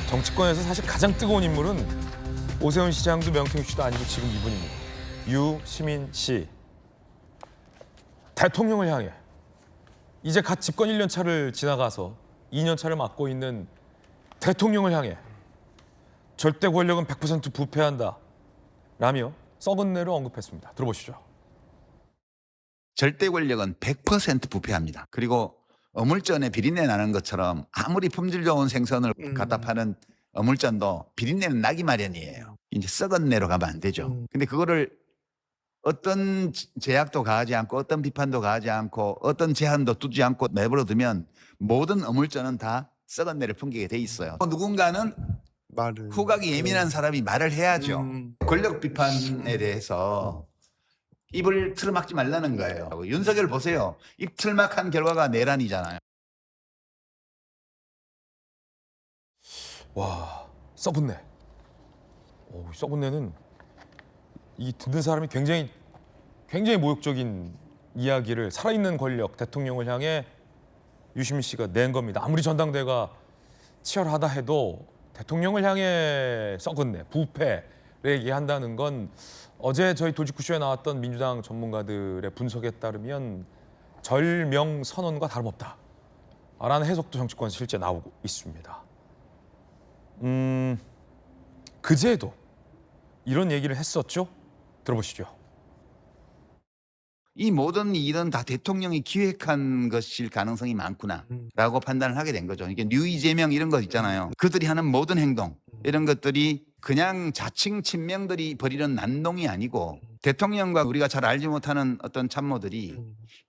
정치권에서 사실 가장 뜨거운 인물은 오세훈 시장도 명태균 씨도 아니고 지금 이분입니다. 유시민 씨. 대통령을 향해 이제 갓 집권 1년 차를 지나가서 2년 차를 맡고 있는 대통령을 향해 절대 권력은 100% 부패한다 라며 썩은 내로 언급했습니다. 들어보시죠. 절대 권력은 100% 부패합니다. 그리고 어물전에 비린내 나는 것처럼 아무리 품질 좋은 생선을 갖다 파는 어물전도 비린내는 나기 마련이에요. 이제 썩은 내로 가면 안 되죠. 근데 그거를 어떤 제약도 가하지 않고 어떤 비판도 가하지 않고 어떤 제한도 두지 않고 내버려 두면 모든 어물전은 다 썩은 내를 풍기게 돼 있어요. 누군가는 후각이 예민한 사람이 말을 해야죠. 권력 비판에 대해서 입을 틀어막지 말라는 거예요. 윤석열 보세요. 입 틀막한 결과가 내란이잖아요. 와, 썩은 내. 썩은 내는 이 듣는 사람이 굉장히 모욕적인 이야기를 살아있는 권력 대통령을 향해 유시민 씨가 낸 겁니다. 아무리 전당대회가 치열하다 해도 대통령을 향해 썩은 내, 부패를 얘기한다는 건 어제 저희 도지구쇼에 나왔던 민주당 전문가들의 분석에 따르면 절명 선언과 다름없다라는 해석도 정치권에서 실제 나오고 있습니다. 그제도 이런 얘기를 했었죠. 들어보시죠. 이 모든 일은 다 대통령이 기획한 것일 가능성이 많구나라고 판단을 하게 된 거죠. 이게 뉴 이재명 이런 것 있잖아요. 그들이 하는 모든 행동 이런 것들이 그냥 자칭 친명들이 벌이는 난동이 아니고 대통령과 우리가 잘 알지 못하는 어떤 참모들이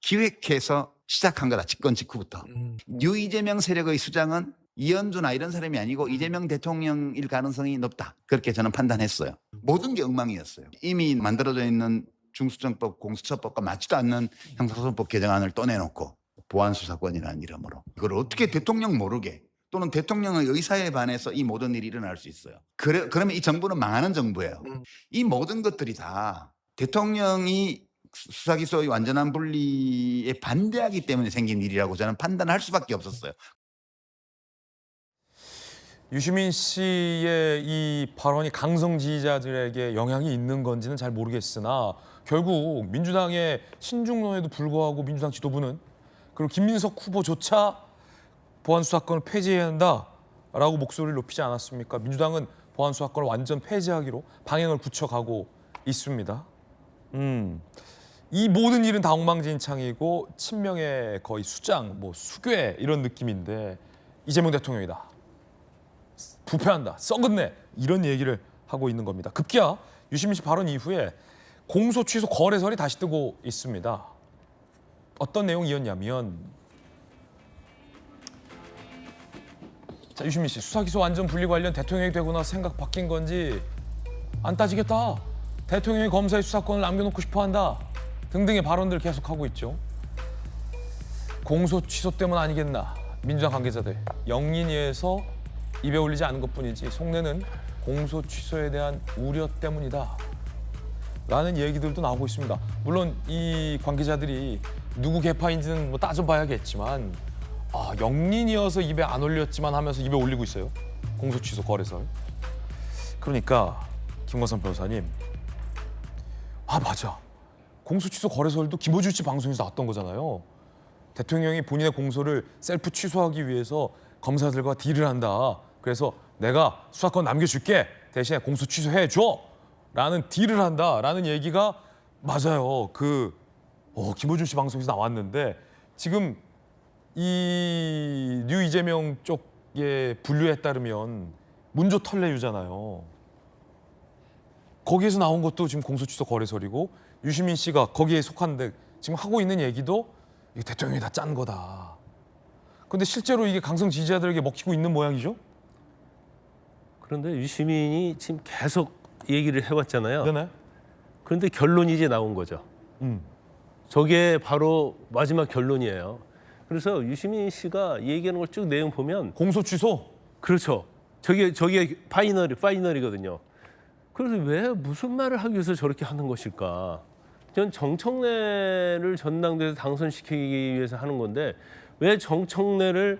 기획해서 시작한 거다. 집권 직후부터. 뉴 이재명 세력의 수장은 이현주나 이런 사람이 아니고 이재명 대통령일 가능성이 높다. 그렇게 저는 판단했어요. 모든 게 엉망이었어요. 이미 만들어져 있는 중수청법, 공수처법과 맞지도 않는 형사소송법 개정안을 또 내놓고 보안수사권이라는 이름으로 이걸 어떻게 대통령 모르게 또는 대통령의 의사에 반해서 이 모든 일이 일어날 수 있어요. 그러면 이 정부는 망하는 정부예요. 이 모든 것들이 다 대통령이 수사기소의 완전한 분리에 반대하기 때문에 생긴 일이라고 저는 판단할 수밖에 없었어요. 유시민 씨의 이 발언이 강성 지지자들에게 영향이 있는 건지는 잘 모르겠으나 결국 민주당의 신중론에도 불구하고 민주당 지도부는 그리고 김민석 후보조차 보안수사권을 폐지해야 한다라고 목소리를 높이지 않았습니까? 민주당은 보안수사권을 완전 폐지하기로 방향을 굳혀가고 있습니다. 이 모든 일은 다 엉망진창이고 친명의 거의 수장, 수괴 이런 느낌인데 이재명 대통령이다. 부패한다, 썩은 내 이런 얘기를 하고 있는 겁니다. 급기야 유시민 씨 발언 이후에 공소 취소 거래설이 다시 뜨고 있습니다. 어떤 내용이었냐면 자, 유시민 씨 수사기소 완전 분리 관련 대통령이 되고 나서 생각 바뀐 건지 안 따지겠다. 대통령이 검사의 수사권을 남겨놓고 싶어한다. 등등의 발언들 계속하고 있죠. 공소 취소 때문 아니겠나. 민주당 관계자들 영린위에서 입에 올리지 않은 것뿐이지 속내는 공소 취소에 대한 우려 때문이다 라는 얘기들도 나오고 있습니다. 물론 이 관계자들이 누구 계파인지는 따져봐야겠지만 영린이어서 입에 안 올렸지만 하면서 입에 올리고 있어요. 공소 취소 거래설. 그러니까 김광선 변호사님 맞아. 공소 취소 거래설도 김어준 씨 방송에서 나왔던 거잖아요. 대통령이 본인의 공소를 셀프 취소하기 위해서 검사들과 딜을 한다. 그래서 내가 수사권 남겨줄게. 대신에 공소 취소해줘. 라는 딜을 한다. 라는 얘기가 맞아요. 김어준 씨 방송에서 나왔는데 지금 이 뉴 이재명 쪽의 분류에 따르면 문조 털레유잖아요. 거기에서 나온 것도 지금 공소 취소 거래설이고 유시민 씨가 거기에 속한데 지금 하고 있는 얘기도 이게 대통령이 다 짠 거다. 근데 실제로 이게 강성 지지자들에게 먹히고 있는 모양이죠? 그런데 유시민이 지금 계속 얘기를 해왔잖아요. 네네. 그런데 결론이 이제 나온 거죠. 저게 바로 마지막 결론이에요. 그래서 유시민 씨가 얘기하는 걸 쭉 내용 보면 공소 취소? 그렇죠. 저게 파이널이거든요. 그래서 왜 무슨 말을 하기 위해서 저렇게 하는 것일까? 전 정청래를 전당대회에서 당선시키기 위해서 하는 건데 왜 정청래를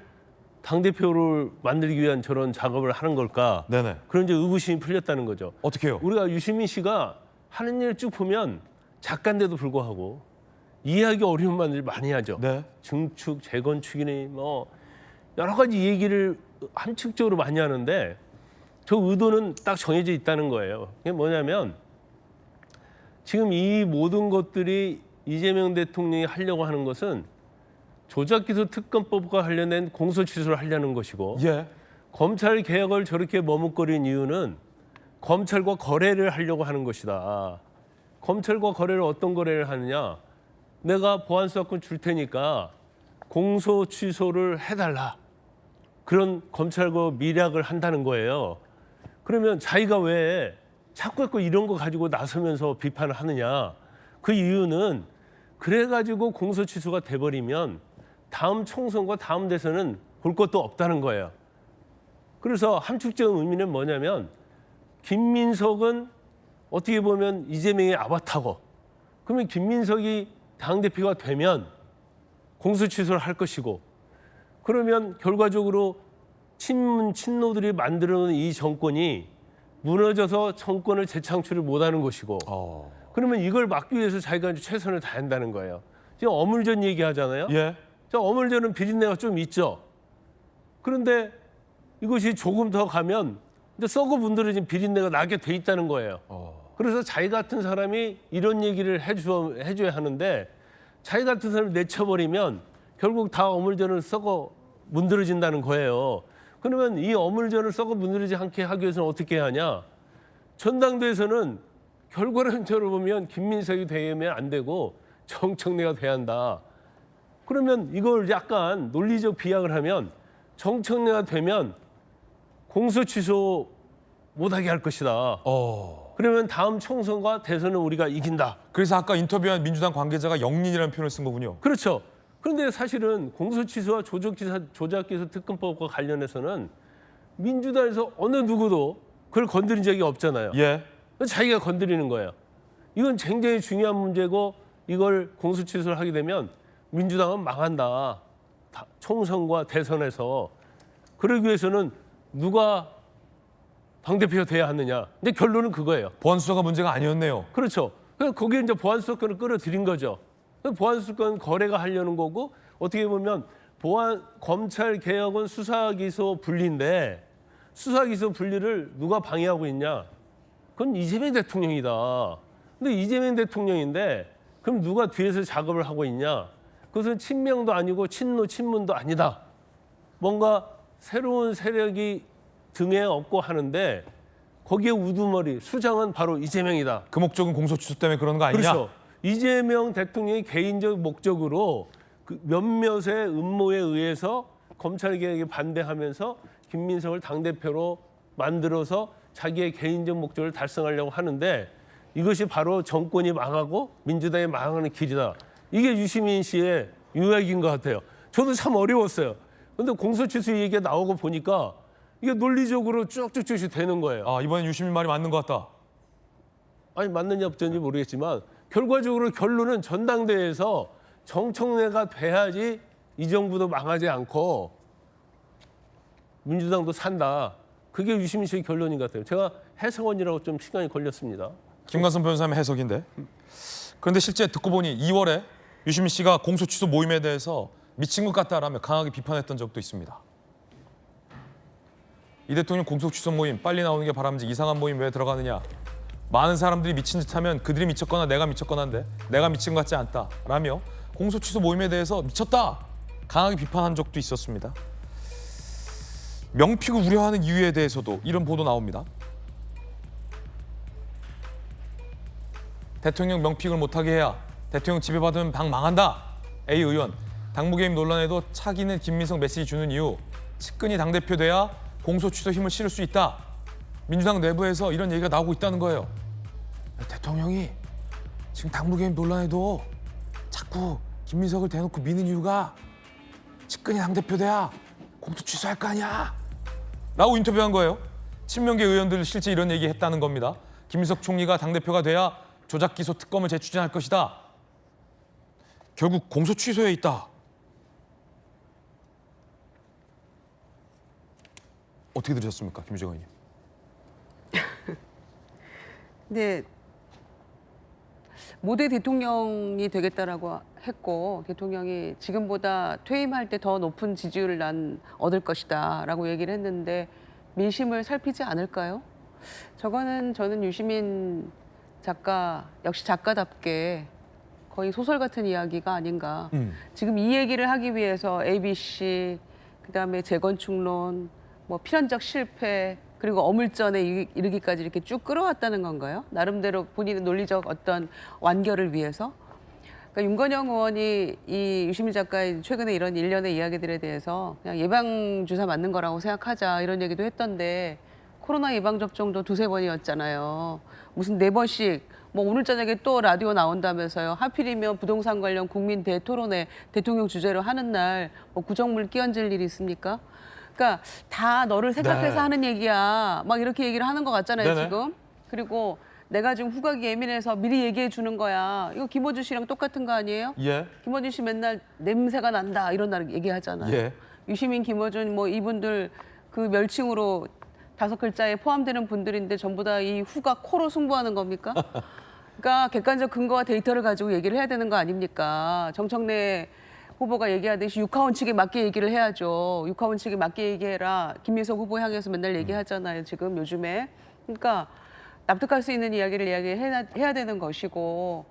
당대표를 만들기 위한 저런 작업을 하는 걸까? 네네. 그런 이제 의구심이 풀렸다는 거죠. 어떻게요? 우리가 유시민 씨가 하는 일을 쭉 보면 작가인데도 불구하고 이해하기 어려운 말들 많이 하죠. 네. 증축, 재건축이니 뭐 여러 가지 얘기를 함축적으로 많이 하는데 저 의도는 딱 정해져 있다는 거예요. 그게 뭐냐면 지금 이 모든 것들이 이재명 대통령이 하려고 하는 것은 조작기소 특검법과 관련된 공소취소를 하려는 것이고 예. 검찰 개혁을 저렇게 머뭇거린 이유는 검찰과 거래를 하려고 하는 것이다. 검찰과 거래를 어떤 거래를 하느냐? 내가 보안수사권 줄 테니까 공소 취소를 해달라. 그런 검찰과 밀약을 한다는 거예요. 그러면 자기가 왜 자꾸 이런 거 가지고 나서면서 비판을 하느냐? 그 이유는 그래가지고 공소 취소가 돼버리면 다음 총선과 다음 대선은 볼 것도 없다는 거예요. 그래서 함축적인 의미는 뭐냐면 김민석은 어떻게 보면 이재명의 아바타고 그러면 김민석이 당대표가 되면 공소 취소를 할 것이고 그러면 결과적으로 친노들이 만들어놓은 이 정권이 무너져서 정권을 재창출을 못하는 것이고 그러면 이걸 막기 위해서 자기가 최선을 다한다는 거예요. 지금 어물전 얘기하잖아요. 예. 자, 어물전은 비린내가 좀 있죠. 그런데 이것이 조금 더 가면 이제 썩어 문드러진 비린내가 나게 돼 있다는 거예요. 그래서 자기 같은 사람이 이런 얘기를 해줘야 하는데 자기 같은 사람을 내쳐버리면 결국 다 어물전을 썩어 문드러진다는 거예요. 그러면 이 어물전을 썩어 문드러지지 않게 하기 위해서는 어떻게 하냐? 전당대회에서는 결과론적으로 보면 김민석이 되면 안 되고 정청래가 돼야 한다. 그러면 이걸 약간 논리적 비약을 하면 정청래가 되면 공소 취소 못하게 할 것이다. 그러면 다음 총선과 대선은 우리가 이긴다. 그래서 아까 인터뷰한 민주당 관계자가 영린이라는 표현을 쓴 거군요. 그렇죠. 그런데 사실은 공소 취소와 조작기소 특검법과 관련해서는 민주당에서 어느 누구도 그걸 건드린 적이 없잖아요. 예. 자기가 건드리는 거예요. 이건 굉장히 중요한 문제고 이걸 공소 취소를 하게 되면 민주당은 망한다. 총선과 대선에서. 그러기 위해서는 누가 당대표가 돼야 하느냐. 근데 결론은 그거예요. 보안수사가 문제가 아니었네요. 그렇죠. 그래서 거기에 이제 보안수사권을 끌어들인 거죠. 보안수사권 거래가 하려는 거고 어떻게 보면 검찰 개혁은 수사기소 분리인데 수사기소 분리를 누가 방해하고 있냐? 그건 이재명 대통령이다. 근데 이재명 대통령인데 그럼 누가 뒤에서 작업을 하고 있냐? 그것은 친명도 아니고 친문도 아니다. 뭔가 새로운 세력이 등에 업고 하는데 거기에 우두머리 수장은 바로 이재명이다. 그 목적은 공소 취소 때문에 그러는 거 아니냐? 그렇죠. 이재명 대통령이 개인적 목적으로 그 몇몇의 음모에 의해서 검찰 개혁에 반대하면서 김민석을 당대표로 만들어서 자기의 개인적 목적을 달성하려고 하는데 이것이 바로 정권이 망하고 민주당이 망하는 길이다. 이게 유시민 씨의 유약인 것 같아요. 저도 참 어려웠어요. 그런데 공소취소 얘기가 나오고 보니까 이게 논리적으로 쭉쭉쭉 되는 거예요. 아, 이번엔 유시민 말이 맞는 것 같다. 아니 맞느냐 없는지 모르겠지만 결과적으로 결론은 전당대회에서 정청래가 돼야지 이 정부도 망하지 않고 민주당도 산다. 그게 유시민 씨의 결론인 것 같아요. 제가 해석원이라고 좀 시간이 걸렸습니다. 김관선 변호사의 해석인데. 그런데 실제 듣고 보니 2월에 유시민 씨가 공소 취소 모임에 대해서 미친 것 같다라며 강하게 비판했던 적도 있습니다. 이 대통령 공소 취소 모임 빨리 나오는 게 바람직 이상한 모임 왜 들어가느냐. 많은 사람들이 미친 듯 하면 그들이 미쳤거나 내가 미쳤거나인데 내가 미친 것 같지 않다 라며 공소 취소 모임에 대해서 미쳤다 강하게 비판한 적도 있었습니다. 명픽을 우려하는 이유에 대해서도 이런 보도 나옵니다. 대통령 명픽을 못하게 해야 대통령 지배받으면 당 망한다. A 의원, 당무개입 논란에도 차기는 김민석 메시지 주는 이유 측근이 당대표 돼야 공소 취소 힘을 실을 수 있다. 민주당 내부에서 이런 얘기가 나오고 있다는 거예요. 대통령이 지금 당무개입 논란에도 자꾸 김민석을 대놓고 미는 이유가 측근이 당대표 돼야 공소 취소할 거 아니야 라고 인터뷰한 거예요. 친명계 의원들 실제 이런 얘기 했다는 겁니다. 김민석 총리가 당대표가 돼야 조작기소 특검을 재추진할 것이다. 결국 공소 취소에 있다. 어떻게 들으셨습니까, 김유정 의원님? 근데 모두의 대통령이 되겠다라고 했고 대통령이 지금보다 퇴임할 때 더 높은 지지율을 난 얻을 것이다라고 얘기를 했는데 민심을 살피지 않을까요? 저는 유시민 작가 역시 작가답게 거의 소설 같은 이야기가 아닌가. 지금 이 얘기를 하기 위해서 ABC 그다음에 재건축론, 뭐 필연적 실패 그리고 어물전에 이르기까지 이렇게 쭉 끌어왔다는 건가요? 나름대로 본인의 논리적 어떤 완결을 위해서. 그러니까 윤건영 의원이 이 유시민 작가의 최근에 이런 일련의 이야기들에 대해서 그냥 예방 주사 맞는 거라고 생각하자 이런 얘기도 했던데 코로나 예방 접종도 2-3번이었잖아요. 무슨 4번씩 뭐 오늘 저녁에 또 라디오 나온다면서요. 하필이면 부동산 관련 국민 대토론회 대통령 주제로 하는 날 뭐 구정물 끼얹을 일이 있습니까? 그러니까 다 너를 생각해서 네. 하는 얘기야. 막 이렇게 얘기를 하는 것 같잖아요, 네네. 지금. 그리고 내가 지금 후각이 예민해서 미리 얘기해 주는 거야. 이거 김어준 씨랑 똑같은 거 아니에요? 예. 김어준 씨 맨날 냄새가 난다 이런 날 얘기하잖아요. 예. 유시민, 김어준 뭐 이분들 그 멸칭으로 5글자에 포함되는 분들인데 전부 다 이 후각 코로 승부하는 겁니까? 그러니까 객관적 근거와 데이터를 가지고 얘기를 해야 되는 거 아닙니까? 정청래 후보가 얘기하듯이 육하원칙에 맞게 얘기를 해야죠. 육하원칙에 맞게 얘기해라. 김민석 후보 향해서 맨날 얘기하잖아요. 지금 요즘에. 그러니까 납득할 수 있는 이야기를 해야 되는 것이고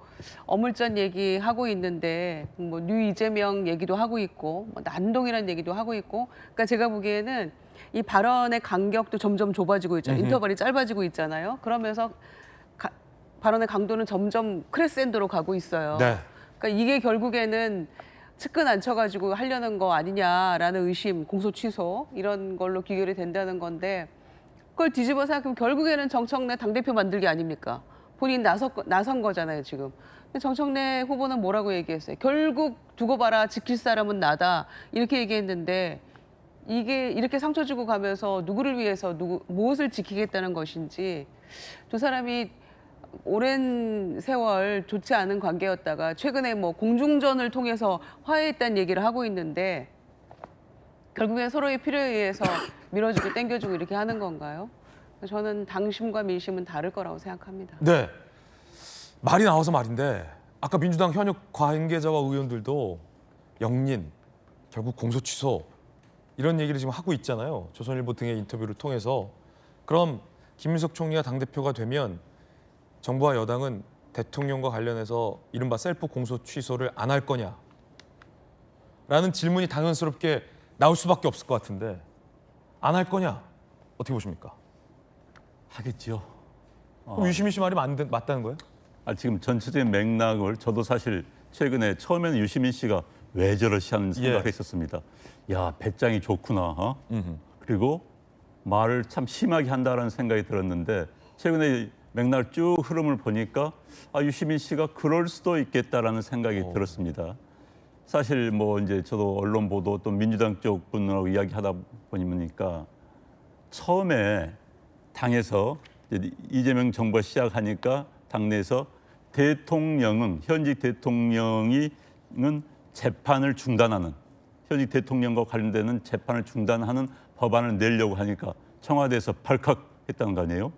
어물전 얘기하고 있는데 뭐 뉴 이재명 얘기도 하고 있고 뭐 난동이라는 얘기도 하고 있고 그러니까 제가 보기에는 이 발언의 간격도 점점 좁아지고 있잖아요. 인터벌이 짧아지고 있잖아요. 그러면서 발언의 강도는 점점 크레센도로 가고 있어요. 네. 그러니까 이게 결국에는 측근 앉혀가지고 하려는 거 아니냐라는 의심, 공소 취소 이런 걸로 귀결이 된다는 건데 그걸 뒤집어 생각하면 결국에는 정청래 당대표 만들기 아닙니까? 본인 나선 거잖아요, 지금. 근데 정청래 후보는 뭐라고 얘기했어요? 결국 두고 봐라, 지킬 사람은 나다. 이렇게 얘기했는데 이게 이렇게 상처 주고 가면서 누구를 위해서 무엇을 지키겠다는 것인지 두 사람이 오랜 세월 좋지 않은 관계였다가 최근에 뭐 공중전을 통해서 화해했다는 얘기를 하고 있는데 결국엔 서로의 필요에 의해서 밀어주고 땡겨주고 이렇게 하는 건가요? 저는 당심과 민심은 다를 거라고 생각합니다. 네. 말이 나와서 말인데 아까 민주당 현역 관계자와 의원들도 영린, 결국 공소 취소 이런 얘기를 지금 하고 있잖아요. 조선일보 등의 인터뷰를 통해서. 그럼 김민석 총리가 당대표가 되면 정부와 여당은 대통령과 관련해서 이른바 셀프 공소 취소를 안 할 거냐? 라는 질문이 당연스럽게 나올 수밖에 없을 것 같은데 안 할 거냐? 어떻게 보십니까? 하겠죠. 그럼 유시민 씨 말이 맞다는 거예요? 지금 전체적인 맥락을 저도 사실 최근에 처음에는 유시민 씨가 왜 저러시 하는 생각을 예. 했었습니다. 야, 배짱이 좋구나. 그리고 말을 참 심하게 한다라는 생각이 들었는데 최근에 맥락 쭉 흐름을 보니까 유시민 씨가 그럴 수도 있겠다라는 생각이 들었습니다. 사실 뭐 이제 저도 언론 보도 또 민주당 쪽 분하고 이야기하다 보니까 처음에 당에서 이제 이재명 정부가 시작하니까 당내에서 대통령은 현직 대통령이는 재판을 중단하는 현직 대통령과 관련되는 재판을 중단하는 법안을 내려고 하니까 청와대에서 발칵 했다는 거 아니에요?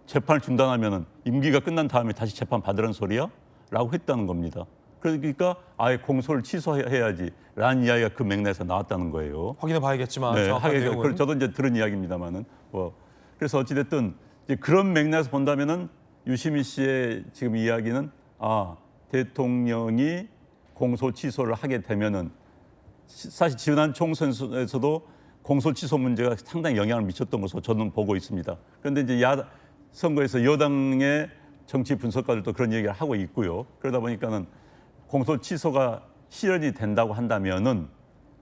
재판을 중단하면은 임기가 끝난 다음에 다시 재판 받으라는 소리야? 라고 했다는 겁니다. 그러니까 아예 공소를 취소해야지라는 이야기가 그 맥락에서 나왔다는 거예요. 확인해 봐야겠지만 네, 정확한 하겠죠. 내용은. 저도 이제 들은 이야기입니다만은 그래서 어찌됐든 이제 그런 맥락에서 본다면은 유시민 씨의 지금 이야기는 대통령이 공소 취소를 하게 되면은 사실 지난 총선에서도 공소 취소 문제가 상당히 영향을 미쳤던 것으로 저는 보고 있습니다. 그런데 이제 선거에서 여당의 정치 분석가들도 그런 얘기를 하고 있고요. 그러다 보니까는 공소 취소가 실현이 된다고 한다면은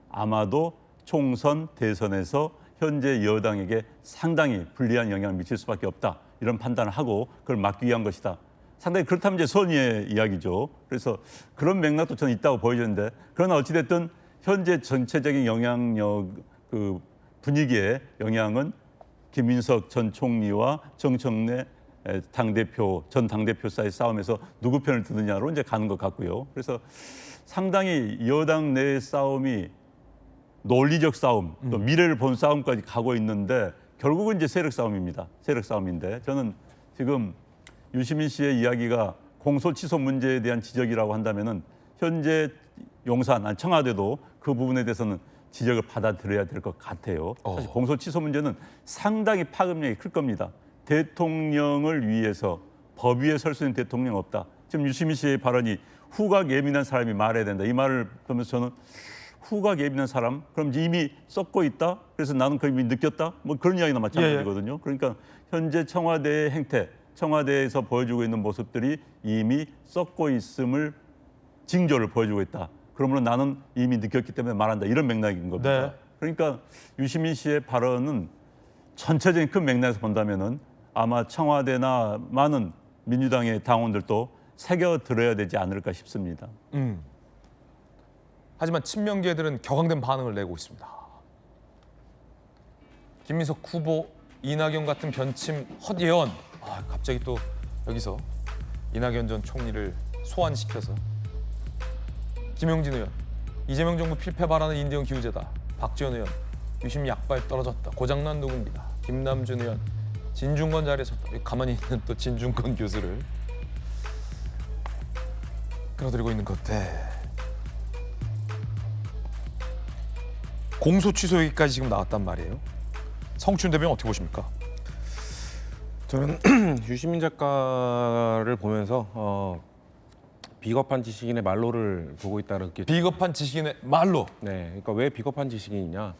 아마도 총선 대선에서 현재 여당에게 상당히 불리한 영향을 미칠 수밖에 없다. 이런 판단을 하고 그걸 막기 위한 것이다. 상당히 그렇다면 이제 선의의 이야기죠. 그래서 그런 맥락도 저는 있다고 보여지는데 그러나 어찌됐든 현재 전체적인 영향력 그 분위기의 영향은 김민석 전 총리와 정청래 전 당대표 사이 싸움에서 누구 편을 드느냐로 이제 가는 것 같고요. 그래서 상당히 여당 내 싸움이 논리적 싸움, 또 미래를 본 싸움까지 가고 있는데 결국은 이제 세력 싸움입니다. 세력 싸움인데 저는 지금 유시민 씨의 이야기가 공소 취소 문제에 대한 지적이라고 한다면은 현재 용산, 청와대도 그 부분에 대해서는 지적을 받아들여야 될 것 같아요. 사실 공소 취소 문제는 상당히 파급력이 클 겁니다. 대통령을 위해서 법 위에 설 수 있는 대통령 없다. 지금 유시민 씨의 발언이 후각 예민한 사람이 말해야 된다. 이 말을 보면서 저는 후각 예민한 사람? 그럼 이미 썩고 있다? 그래서 나는 그걸 이미 느꼈다? 뭐 그런 이야기나 마찬가지거든요. 그러니까 현재 청와대의 행태, 청와대에서 보여주고 있는 모습들이 이미 썩고 있음을 징조를 보여주고 있다. 그러므로 나는 이미 느꼈기 때문에 말한다. 이런 맥락인 겁니다. 네. 그러니까 유시민 씨의 발언은 전체적인 큰 맥락에서 본다면은 아마 청와대나 많은 민주당의 당원들도 새겨 들어야 되지 않을까 싶습니다. 하지만 친명계들은 격앙된 반응을 내고 있습니다. 김민석 후보, 이낙연 같은 변침 헛예언. 갑자기 또 여기서 이낙연 전 총리를 소환시켜서 김용진 의원, 이재명 정부 필패 바라는 인대형 기우제다. 박지원 의원, 유심 약발 떨어졌다. 고장난 누구입니다. 김남준 의원, 진중권 자리에 섰다. 가만히 있는 또 진중권 교수를 끌어들이고 있는 건데 공소 취소 얘기까지 지금 나왔단 말이에요. 성춘 대변인 어떻게 보십니까? 저는 유시민 작가를 보면서 비겁한 지식인의 말로를 보고 있다는 게 비겁한 지식인의 말로. 네, 그러니까 왜 비겁한 지식인이냐?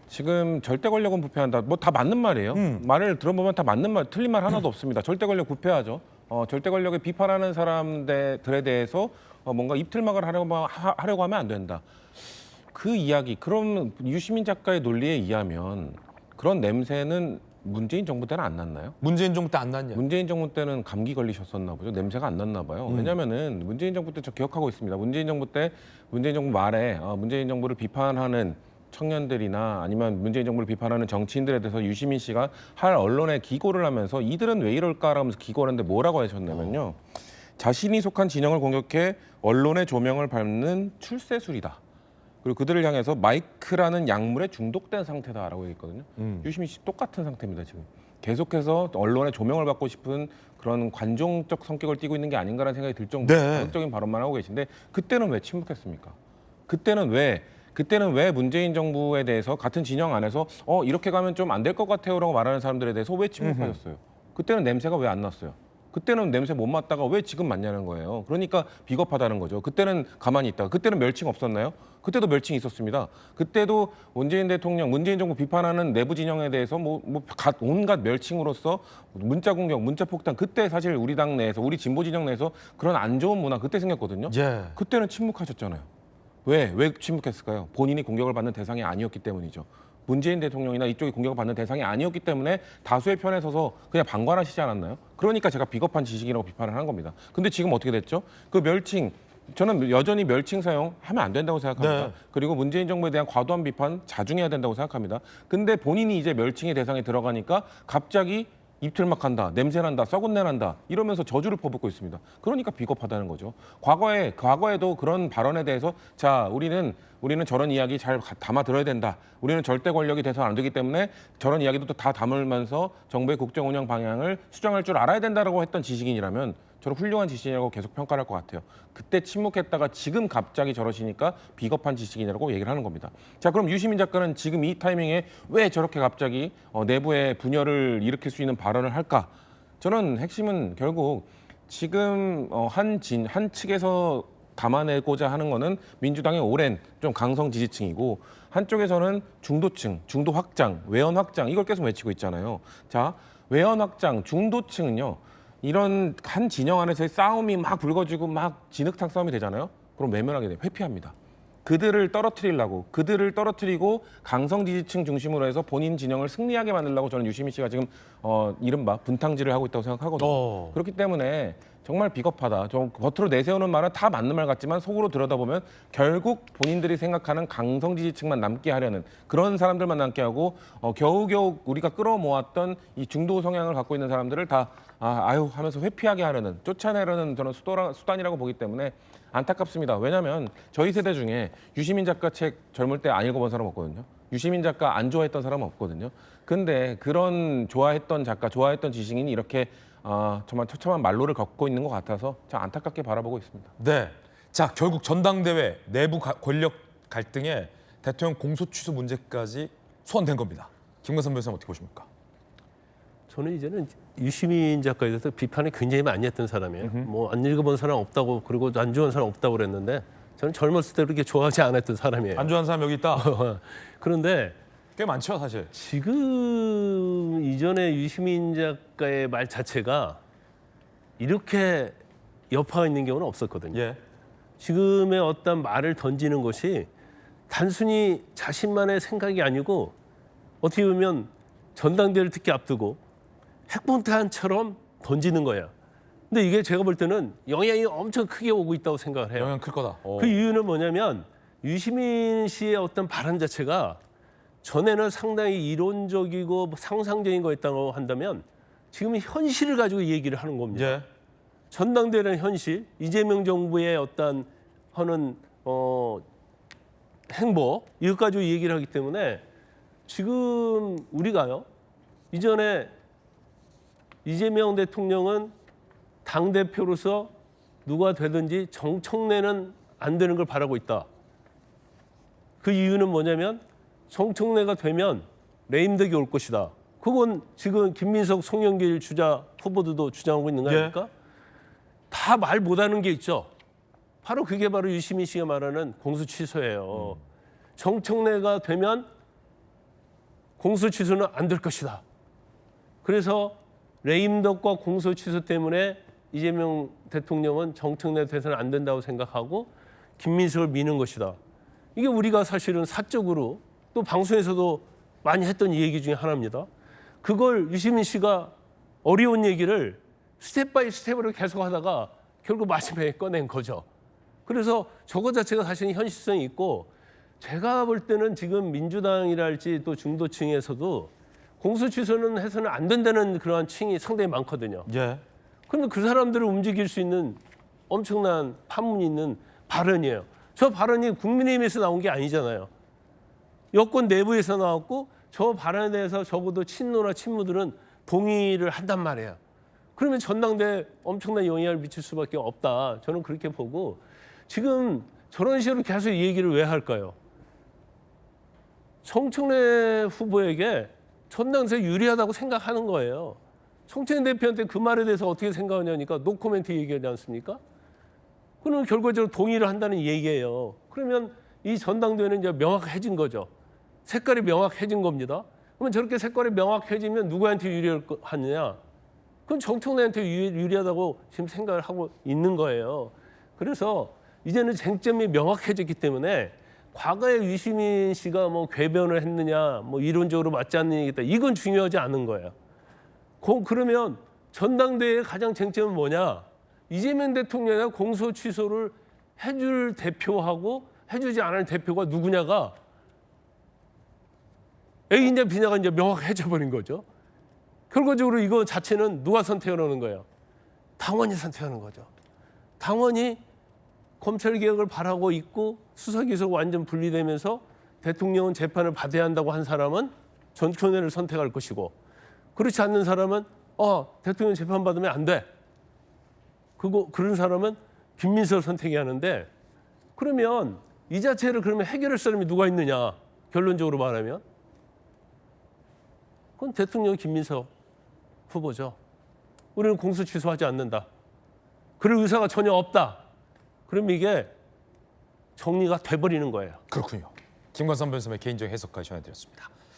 지금 절대 권력은 부패한다. 뭐 다 맞는 말이에요. 말을 들어보면 다 맞는 말, 틀린 말 하나도 없습니다. 절대 권력 부패하죠. 절대 권력에 비판하는 사람들에 대해서 뭔가 입틀막을 하려고 하면 안 된다. 그 이야기, 그럼 유시민 작가의 논리에 의하면 그런 냄새는 문재인 정부 때는 안 났나요? 문재인 정부 때 안 났냐? 문재인 정부 때는 감기 걸리셨었나 보죠. 냄새가 안 났나 봐요. 왜냐면은 문재인 정부 때 저 기억하고 있습니다. 문재인 정부 때 문재인 정부 말에 문재인 정부를 비판하는 청년들이나 아니면 문재인 정부를 비판하는 정치인들에 대해서 유시민 씨가 할 언론에 기고를 하면서 이들은 왜 이럴까라면서 기고를 했는데 뭐라고 하셨냐면요. 자신이 속한 진영을 공격해 언론의 조명을 받는 출세술이다. 그리고 그들을 향해서 마이크라는 약물에 중독된 상태다라고 얘기했거든요. 유시민 씨 똑같은 상태입니다 지금. 계속해서 언론의 조명을 받고 싶은 그런 관종적 성격을 띠고 있는 게 아닌가라는 생각이 들 정도로 네. 자극적인 발언만 하고 계신데 그때는 왜 침묵했습니까? 그때는 왜 문재인 정부에 대해서 같은 진영 안에서 이렇게 가면 좀 안 될 것 같아요라고 말하는 사람들에 대해서 왜 침묵하셨어요? 그때는 냄새가 왜 안 났어요? 그때는 냄새 못 맡다가 왜 지금 맡냐는 거예요. 그러니까 비겁하다는 거죠. 그때는 가만히 있다가 그때는 멸칭 없었나요? 그때도 멸칭이 있었습니다. 그때도 문재인 대통령, 문재인 정부 비판하는 내부 진영에 대해서 온갖 멸칭으로서 문자 공격, 문자 폭탄 그때 사실 우리 당 내에서 우리 진보 진영 내에서 그런 안 좋은 문화 그때 생겼거든요. 예. 그때는 침묵하셨잖아요. 왜 침묵했을까요? 본인이 공격을 받는 대상이 아니었기 때문이죠. 문재인 대통령이나 이쪽이 공격을 받는 대상이 아니었기 때문에 다수의 편에 서서 그냥 방관하시지 않았나요? 그러니까 제가 비겁한 지식이라고 비판을 한 겁니다. 근데 지금 어떻게 됐죠? 그 멸칭, 저는 여전히 멸칭 사용하면 안 된다고 생각합니다. 네. 그리고 문재인 정부에 대한 과도한 비판 자중해야 된다고 생각합니다. 근데 본인이 이제 멸칭의 대상에 들어가니까 갑자기 입틀막 한다, 냄새난다, 썩은 내난다 이러면서 저주를 퍼붓고 있습니다. 그러니까 비겁하다는 거죠. 과거에도 그런 발언에 대해서 자 우리는 저런 이야기 잘 담아 들어야 된다. 우리는 절대 권력이 돼서 안 되기 때문에 저런 이야기도 또 다 담으면서 정부의 국정 운영 방향을 수정할 줄 알아야 된다라고 했던 지식인이라면 저를 훌륭한 지식인이라고 계속 평가를 할 것 같아요. 그때 침묵했다가 지금 갑자기 저러시니까 비겁한 지식인이라고 얘기를 하는 겁니다. 자, 그럼 유시민 작가는 지금 이 타이밍에 왜 저렇게 갑자기 내부의 분열을 일으킬 수 있는 발언을 할까? 저는 핵심은 결국 지금 한 측에서 담아내고자 하는 거는 민주당의 오랜 좀 강성 지지층이고 한쪽에서는 중도층, 중도 확장, 외연 확장 이걸 계속 외치고 있잖아요. 자, 외연 확장, 중도층은요. 이런 한 진영 안에서의 싸움이 막 불거지고 막 진흙탕 싸움이 되잖아요. 그럼 외면하게 돼요. 회피합니다. 그들을 떨어뜨리고 강성 지지층 중심으로 해서 본인 진영을 승리하게 만들려고 저는 유시민 씨가 지금 이른바 분탕질을 하고 있다고 생각하거든요. 그렇기 때문에 정말 비겁하다. 좀 겉으로 내세우는 말은 다 맞는 말 같지만 속으로 들여다보면 결국 본인들이 생각하는 강성 지지층만 남게 하려는 그런 사람들만 남게 하고 겨우겨우 우리가 끌어모았던 이 중도 성향을 갖고 있는 사람들을 다 아유 하면서 회피하게 하려는 쫓아내려는 저는 수단이라고 보기 때문에 안타깝습니다. 왜냐하면 저희 세대 중에 유시민 작가 책 젊을 때 안 읽어본 사람 없거든요. 유시민 작가 안 좋아했던 사람은 없거든요. 근데 그런 좋아했던 작가, 좋아했던 지식인이 이렇게 정말 처참한 말로를 걷고 있는 것 같아서 참 안타깝게 바라보고 있습니다. 네. 자, 결국 전당대회 내부 권력 갈등에 대통령 공소 취소 문제까지 소환된 겁니다. 김관선 변호사님 어떻게 보십니까? 저는 이제는 유시민 작가에 대해서 비판을 굉장히 많이 했던 사람이에요. 뭐 안 읽어본 사람 없다고 그리고 안 좋아하는 사람 없다고 그랬는데 저는 젊었을 때 그렇게 좋아하지 않았던 사람이에요. 안 좋아하는 사람 여기 있다. 그런데 꽤 많죠, 사실. 지금 이전에 유시민 작가의 말 자체가 이렇게 여파가 있는 경우는 없었거든요. 예. 지금의 어떤 말을 던지는 것이 단순히 자신만의 생각이 아니고 어떻게 보면 전당대회를 특히 앞두고 핵폭탄처럼 던지는 거야. 근데 이게 제가 볼 때는 영향이 엄청 크게 오고 있다고 생각을 해요. 영향 클 거다. 그 이유는 뭐냐면 유시민 씨의 어떤 발언 자체가 전에는 상당히 이론적이고 상상적인 거였다고 한다면 지금 현실을 가지고 얘기를 하는 겁니다. 예. 전당대회라는 현실, 이재명 정부의 어떤 하는 행보 이것 가지고 얘기를 하기 때문에 지금 우리가요 이전에 이재명 대통령은 당 대표로서 누가 되든지 정청래는 안 되는 걸 바라고 있다. 그 이유는 뭐냐면 정청래가 되면 레임덕이 올 것이다. 그건 지금 김민석, 송영길 주자 후보들도 주장하고 있는 거 아닙니까? 다 말 못하는 게 있죠. 바로 그게 바로 유시민 씨가 말하는 공소 취소예요. 정청래가 되면 공소 취소는 안 될 것이다. 그래서 레임덕과 공소 취소 때문에 이재명 대통령은 정청래 돼서는 안 된다고 생각하고 김민석을 미는 것이다. 이게 우리가 사실은 사적으로 또 방송에서도 많이 했던 얘기 중에 하나입니다. 그걸 유시민 씨가 어려운 얘기를 스텝 바이 스텝으로 계속 하다가 결국 마지막에 꺼낸 거죠. 그래서 저거 자체가 사실은 현실성이 있고 제가 볼 때는 지금 민주당이랄지 또 중도층에서도 공소 취소는 해서는 안 된다는 그러한 층이 상당히 많거든요. 예. 그러면 그 사람들을 움직일 수 있는 엄청난 파문이 있는 발언이에요. 저 발언이 국민의힘에서 나온 게 아니잖아요. 여권 내부에서 나왔고 저 발언에 대해서 적어도 친노나 친무들은 동의를 한단 말이에요. 그러면 전당대에 엄청난 영향을 미칠 수밖에 없다. 저는 그렇게 보고 지금 저런 식으로 계속 이 얘기를 왜 할까요? 정청래 후보에게 전당대에 유리하다고 생각하는 거예요. 송채인 대표한테 그 말에 대해서 어떻게 생각하냐니까 노코멘트 얘기하지 않습니까? 그러면 결과적으로 동의를 한다는 얘기예요. 그러면 이 전당대회는 이제 명확해진 거죠. 색깔이 명확해진 겁니다. 그러면 저렇게 색깔이 명확해지면 누구한테 유리하느냐? 그건 정청래한테 유리하다고 지금 생각을 하고 있는 거예요. 그래서 이제는 쟁점이 명확해졌기 때문에 과거에 유시민 씨가 뭐 궤변을 했느냐, 뭐 이론적으로 맞지 않는 얘기다. 이건 중요하지 않은 거예요. 그러면 전당대회의 가장 쟁점은 뭐냐? 이재명 대통령이 공소 취소를 해줄 대표하고 해주지 않을 대표가 누구냐가 A냐 B냐가 이제 명확해져 버린 거죠. 결과적으로 이거 자체는 누가 선택하는 거예요? 당원이 선택하는 거죠. 당원이 검찰개혁을 바라고 있고 수사기소가 완전 분리되면서 대통령은 재판을 받아야 한다고 한 사람은 정청래를 선택할 것이고 그렇지 않는 사람은 대통령 재판 받으면 안 돼. 그런 사람은 김민석을 선택해야 하는데 그러면 이 자체를 그러면 해결할 사람이 누가 있느냐? 결론적으로 말하면 그건 대통령 김민석 후보죠. 우리는 공소 취소하지 않는다. 그럴 의사가 전혀 없다. 그럼 이게 정리가 돼버리는 거예요. 그렇군요. 김관선 변호사의 개인적 해석까지 전해드렸습니다.